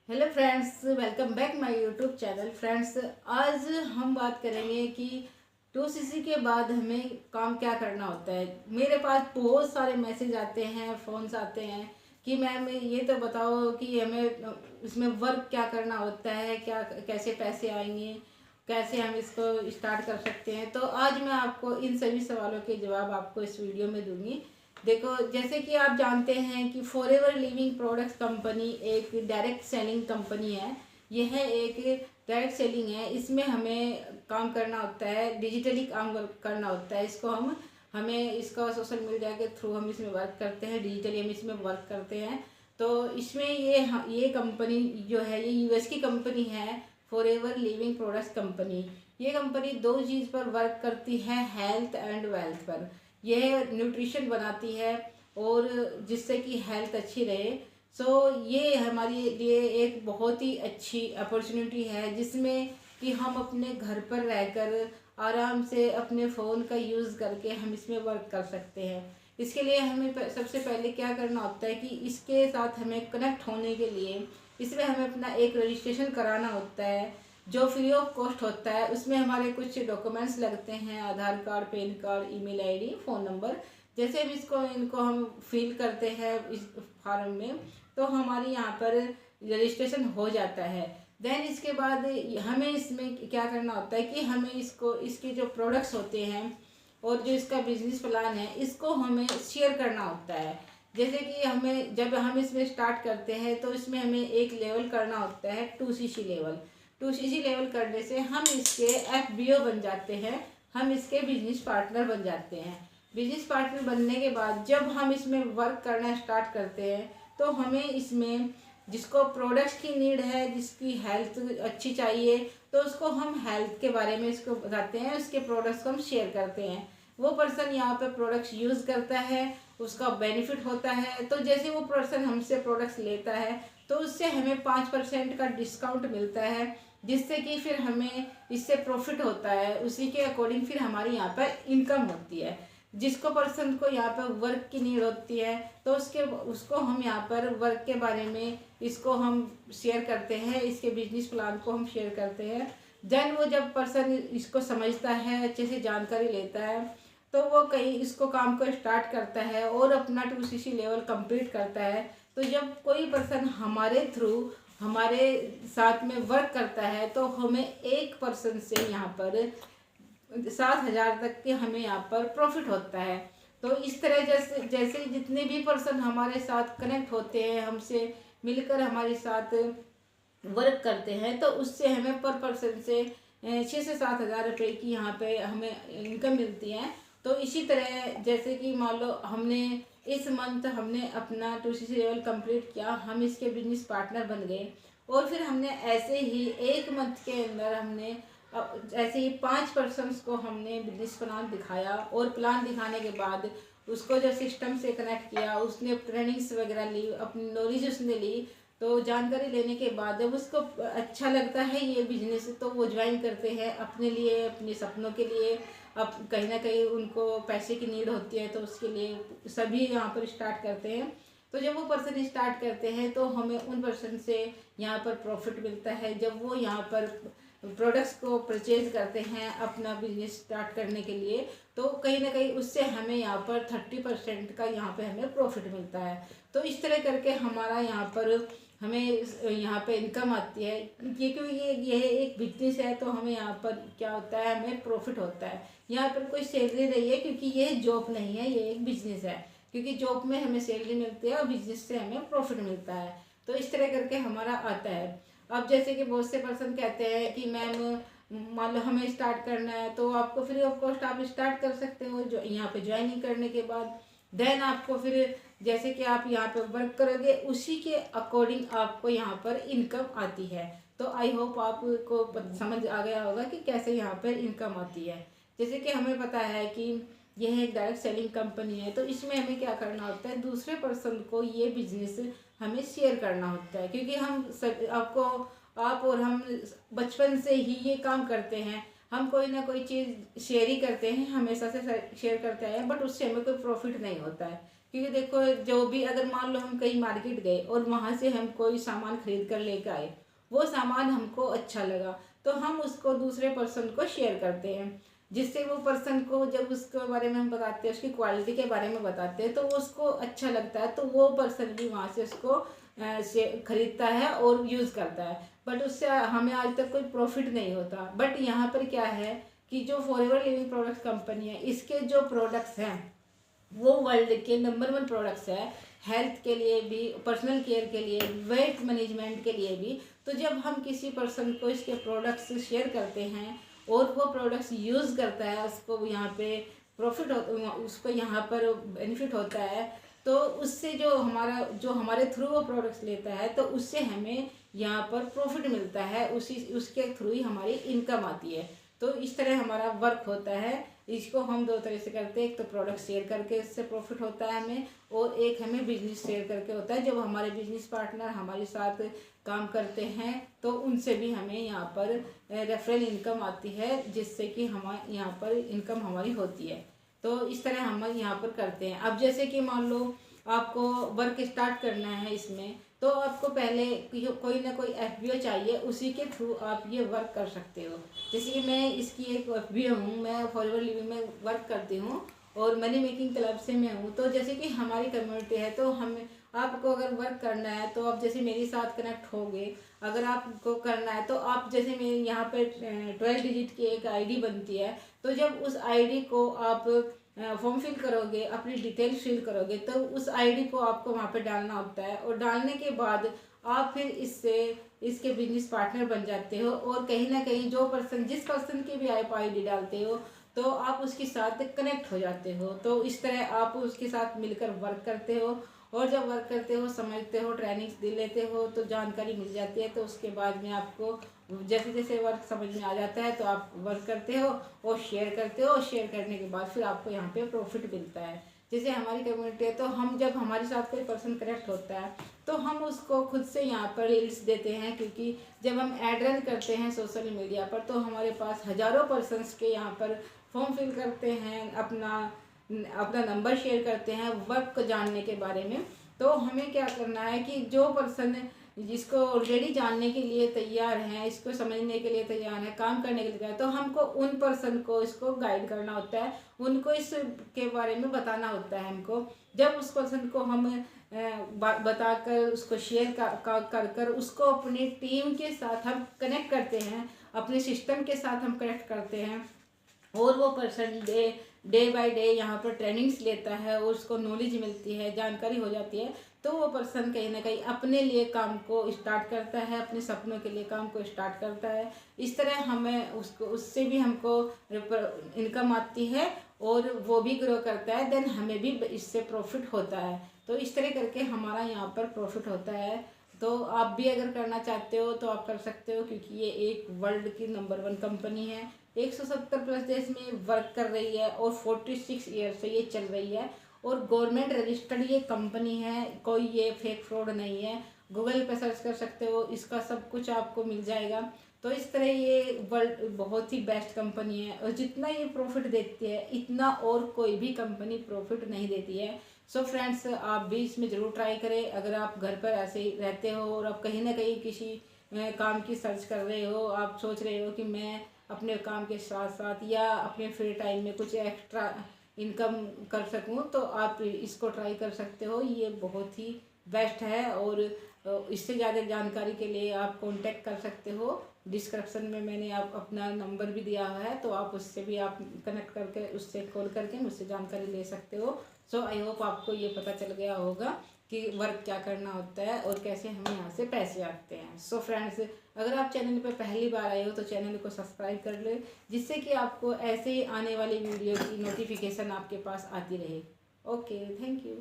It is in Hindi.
Hello friends, welcome back my YouTube channel. Friends, आज हम बात करेंगे कि 2cc के बाद हमें काम क्या करना होता है। मेरे पास बहुत सारे मैसेज आते हैं, फ़ोन्स आते हैं कि मैम ये तो बताओ कि हमें इसमें वर्क क्या करना होता है, क्या कैसे पैसे आएंगे, कैसे हम इसको स्टार्ट कर सकते हैं। तो आज मैं आपको इन सभी सवालों के जवाब आपको इस वीडियो में दूंगी। देखो, जैसे कि आप जानते हैं कि फॉरएवर लिविंग प्रोडक्ट्स कंपनी एक डायरेक्ट सेलिंग कंपनी है। यह एक डायरेक्ट सेलिंग है। इसमें हमें काम करना होता है, डिजिटली काम करना होता है। इसको हमें इसका सोशल मीडिया के थ्रू हम इसमें वर्क करते हैं, डिजिटली हम इसमें वर्क करते हैं। तो इसमें ये कंपनी जो है, ये यूएस की कंपनी है, फॉरएवर लिविंग प्रोडक्ट्स कंपनी। ये कंपनी दो चीज़ पर वर्क करती है, हेल्थ एंड वेल्थ पर। यह न्यूट्रिशन बनाती है और जिससे कि हेल्थ अच्छी रहे। ये हमारे लिए एक बहुत ही अच्छी अपॉर्चुनिटी है, जिसमें कि हम अपने घर पर रहकर आराम से अपने फ़ोन का यूज़ करके हम इसमें वर्क कर सकते हैं। इसके लिए हमें सबसे पहले क्या करना होता है कि इसके साथ हमें कनेक्ट होने के लिए इसमें हमें अपना एक रजिस्ट्रेशन कराना होता है, जो फ्री ऑफ कॉस्ट होता है। उसमें हमारे कुछ डॉक्यूमेंट्स लगते हैं, Aadhaar card, pan card, email ID, phone number. जैसे भी इनको हम फिल करते हैं इस फॉर्म में, तो हमारी यहाँ पर रजिस्ट्रेशन हो जाता है। देन इसके बाद हमें इसमें क्या करना होता है कि हमें इसके जो प्रोडक्ट्स होते हैं और जो इसका बिजनेस प्लान है, इसको हमें शेयर करना होता है। जैसे कि हमें जब हम इसमें स्टार्ट करते हैं तो इसमें हमें एक लेवल करना होता है, 2cc लेवल। 2cc लेवल करने से हम इसके एफबीओ बन जाते हैं, हम इसके बिजनेस पार्टनर बन जाते हैं। बिजनेस पार्टनर बनने के बाद जब हम इसमें वर्क करना स्टार्ट करते हैं, तो हमें इसमें जिसको प्रोडक्ट्स की नीड है, जिसकी हेल्थ अच्छी चाहिए, तो उसको हम हेल्थ के बारे में इसको बताते हैं, उसके प्रोडक्ट्स को हम शेयर करते हैं। वो पर्सन यहाँ पे प्रोडक्ट्स यूज़ करता है, उसका बेनिफिट होता है। तो जैसे वो पर्सन हमसे प्रोडक्ट्स लेता है, तो उससे हमें 5% का डिस्काउंट मिलता है, जिससे कि फिर हमें इससे प्रॉफिट होता है। उसी के अकॉर्डिंग फिर हमारी यहाँ पर इनकम होती है। जिसको पर्सन को यहाँ पर वर्क की नीड होती है, तो उसको हम यहाँ पर वर्क के बारे में इसको हम शेयर करते हैं, इसके बिजनेस प्लान को हम शेयर करते हैं। देन वो जब पर्सन इसको समझता है, अच्छे से जानकारी लेता है, तो वो कहीं इसको काम को स्टार्ट करता है और अपना 2cc लेवल कंप्लीट करता है। तो जब कोई पर्सन हमारे थ्रू हमारे साथ में वर्क करता है, तो हमें एक पर्सन से यहाँ पर 7,000 तक के हमें यहाँ पर प्रॉफिट होता है। तो इस तरह जैसे जैसे जितने भी पर्सन हमारे साथ कनेक्ट होते हैं, हमसे मिलकर हमारे साथ वर्क करते हैं, तो उससे हमें पर पर्सन से 6 से 7 हज़ार रुपये की यहाँ पे हमें इनकम मिलती है। तो इसी तरह जैसे कि मान लो हमने इस मंथ हमने अपना 2cc लेवल कंप्लीट किया, हम इसके बिजनेस पार्टनर बन गए। और फिर हमने ऐसे ही एक मंथ के अंदर हमने ऐसे ही 5 पर्सन्स को हमने बिजनेस प्लान दिखाया, और प्लान दिखाने के बाद उसको जो सिस्टम से कनेक्ट किया, उसने ट्रेनिंग्स वगैरह ली, अपनी नॉलेज उसने ली। तो जानकारी लेने के बाद जब उसको अच्छा लगता है ये बिजनेस, तो वो ज्वाइन करते हैं अपने लिए, अपने सपनों के लिए। अब कहीं ना कहीं उनको पैसे की नीड होती है, तो उसके लिए सभी यहाँ पर स्टार्ट करते हैं। तो जब वो पर्सन स्टार्ट करते हैं, तो हमें उन पर्सन से यहाँ पर प्रॉफिट मिलता है। जब वो यहाँ पर प्रोडक्ट्स को परचेज करते हैं अपना बिजनेस स्टार्ट करने के लिए, तो कहीं ना कहीं उससे हमें यहाँ पर 30% का यहाँ पे हमें प्रॉफिट मिलता है। तो इस तरह करके हमारा यहाँ पर हमें यहाँ पे इनकम आती है। क्योंकि ये एक बिजनेस है, तो हमें यहाँ पर क्या होता है, हमें प्रॉफिट होता है। यहाँ पर कोई सैलरी नहीं है, क्योंकि ये जॉब नहीं है, ये एक बिजनेस है। क्योंकि जॉब में हमें सैलरी मिलती है और बिजनेस से हमें प्रॉफिट मिलता है। तो इस तरह करके हमारा आता है। अब जैसे कि बहुत से पर्सन कहते हैं कि मैम मान लो हमें स्टार्ट करना है, तो आपको फ्री ऑफ कॉस्ट आप स्टार्ट कर सकते हो जो यहाँ पे ज्वाइनिंग करने के बाद। देन आपको फिर जैसे कि आप यहाँ पे वर्क करोगे, उसी के अकॉर्डिंग आपको यहाँ पर इनकम आती है। तो आई होप आपको समझ आ गया होगा कि कैसे यहाँ पर इनकम आती है। जैसे कि हमें पता है कि यह एक डायरेक्ट सेलिंग कंपनी है, तो इसमें हमें क्या करना होता है, दूसरे पर्सन को ये बिजनेस हमें शेयर करना होता है। क्योंकि हम सब आप और हम बचपन से ही ये काम करते हैं, हम कोई ना कोई चीज़ शेयर ही करते हैं, हमेशा से शेयर करते हैं, बट उससे हमें कोई प्रॉफिट नहीं होता है। क्योंकि देखो जो भी अगर मान लो हम कहीं मार्केट गए और वहाँ से हम कोई सामान खरीद कर लेकर आए, वो सामान हमको अच्छा लगा तो हम उसको दूसरे पर्सन को शेयर करते हैं, जिससे वो पर्सन को जब उसके बारे में हम बताते हैं, उसकी क्वालिटी के बारे में बताते हैं तो उसको अच्छा लगता है, तो वो पर्सन भी वहाँ से उसको खरीदता है और यूज़ करता है। बट उससे हमें आज तक कोई प्रॉफिट नहीं होता। बट यहाँ पर क्या है कि जो फॉरएवर लिविंग प्रोडक्ट्स कंपनी है, इसके जो प्रोडक्ट्स हैं वो वर्ल्ड के नंबर 1 प्रोडक्ट्स है, हेल्थ के लिए भी, पर्सनल केयर के लिए, वेट मैनेजमेंट के लिए भी। तो जब हम किसी पर्सन को इसके प्रोडक्ट्स शेयर करते हैं और वो प्रोडक्ट्स यूज़ करता है, उसको यहाँ पे प्रॉफिट हो, उसको यहाँ पर बेनिफिट होता है, तो उससे जो हमारे थ्रू वो प्रोडक्ट्स लेता है तो उससे हमें यहाँ पर प्रॉफिट मिलता है, उसके थ्रू ही हमारी इनकम आती है। तो इस तरह हमारा वर्क होता है। इसको हम दो तरह से करते हैं, एक तो प्रोडक्ट शेयर करके इससे प्रॉफिट होता है हमें, और एक हमें बिजनेस शेयर करके होता है। जब हमारे बिजनेस पार्टनर हमारे साथ काम करते हैं तो उनसे भी हमें यहाँ पर रेफरल इनकम आती है, जिससे कि हमारे यहाँ पर इनकम हमारी होती है। तो इस तरह हम यहाँ पर करते हैं। अब जैसे कि मान लो आपको वर्क स्टार्ट करना है इसमें, तो आपको पहले कोई ना कोई एफबीओ चाहिए, उसी के थ्रू आप ये वर्क कर सकते हो। जैसे कि मैं इसकी एक एफबीओ हूँ, मैं फॉरएवर लिविंग में वर्क करती हूँ और मनी मेकिंग क्लब से मैं हूँ। तो जैसे कि हमारी कम्युनिटी है, तो हम आपको अगर वर्क करना है तो आप जैसे मेरे साथ कनेक्ट होगे, अगर आपको करना है तो आप जैसे मेरे यहाँ पे 12 डिजिट की एक आईडी बनती है, तो जब उस आईडी को आप फॉर्म फिल करोगे, अपनी डिटेल फिल करोगे, तो उस आईडी को आपको वहाँ पे डालना होता है, और डालने के बाद आप फिर इसके बिजनेस पार्टनर बन जाते हो। और कहीं ना कहीं जिस पर्सन की भी आप आईडी डालते हो तो आप उसके साथ कनेक्ट हो जाते हो। तो इस तरह आप उसके साथ मिलकर वर्क करते हो, और जब वर्क करते हो, समझते हो, ट्रेनिंग्स दे लेते हो, तो जानकारी मिल जाती है। तो उसके बाद में आपको जैसे जैसे वर्क समझ में आ जाता है तो आप वर्क करते हो और शेयर करते हो, और शेयर करने के बाद फिर आपको यहाँ पे प्रॉफिट मिलता है। जैसे हमारी कम्युनिटी है, तो हम जब हमारे साथ कोई पर्सन कनेक्ट होता है तो हम उसको खुद से यहाँ पर रील्स देते हैं, क्योंकि जब हम एड रन करते हैं सोशल मीडिया पर तो हमारे पास हज़ारों पर्सन्स के यहाँ पर फॉर्म फिल करते हैं, अपना अपना नंबर शेयर करते हैं वर्क को जानने के बारे में। तो हमें क्या करना है कि जो पर्सन जिसको ऑलरेडी जानने के लिए तैयार हैं, इसको समझने के लिए तैयार है, काम करने के लिए तैयार है, तो हमको उन पर्सन को इसको गाइड करना होता है, उनको इसके बारे में बताना होता है हमको। जब उस पर्सन को हम बताकर उसको शेयर कर कर उसको अपनी टीम के साथ हम कनेक्ट करते हैं, अपने सिस्टम के साथ हम कनेक्ट करते हैं, और वो पर्सन डे बाय डे यहाँ पर ट्रेनिंग्स लेता है और उसको नॉलेज मिलती है, जानकारी हो जाती है, तो वो पर्सन कहीं ना कहीं अपने लिए काम को स्टार्ट करता है, अपने सपनों के लिए काम को स्टार्ट करता है। इस तरह हमें उससे भी हमको इनकम आती है और वो भी ग्रो करता है, देन हमें भी इससे प्रॉफिट होता है। तो इस तरह करके हमारा यहाँ पर प्रॉफिट होता है। तो आप भी अगर करना चाहते हो तो आप कर सकते हो, क्योंकि ये एक वर्ल्ड की नंबर 1 कंपनी है, 170 प्लस देश में वर्क कर रही है और 46 ईयर से ये चल रही है, और गवर्नमेंट रजिस्टर्ड ये कंपनी है, कोई ये फेक फ्रॉड नहीं है। गूगल पे सर्च कर सकते हो, इसका सब कुछ आपको मिल जाएगा। तो इस तरह ये वर्ल्ड बहुत ही बेस्ट कंपनी है, और जितना ये प्रॉफिट देती है इतना और कोई भी कंपनी प्रॉफिट नहीं देती है। सो फ्रेंड्स, आप भी इसमें ज़रूर ट्राई करें। अगर आप घर पर ऐसे ही रहते हो और आप कहीं ना कहीं किसी काम की सर्च कर रहे हो, आप सोच रहे हो कि मैं अपने काम के साथ साथ या अपने फ्री टाइम में कुछ एक्स्ट्रा इनकम कर सकूं, तो आप इसको ट्राई कर सकते हो। ये बहुत ही बेस्ट है, और इससे ज़्यादा जानकारी के लिए आप कांटेक्ट कर सकते हो। डिस्क्रिप्शन में मैंने आप अपना नंबर भी दिया हुआ है, तो आप उससे भी आप कनेक्ट करके उससे कॉल करके मुझसे जानकारी ले सकते हो। सो आई होप आपको ये पता चल गया होगा कि वर्क क्या करना होता है और कैसे हमें यहाँ से पैसे आते हैं। सो फ्रेंड्स, अगर आप चैनल पर पहली बार आए हो तो चैनल को सब्सक्राइब कर ले, जिससे कि आपको ऐसे ही आने वाली वीडियो की नोटिफिकेशन आपके पास आती रहे। Okay, thank you.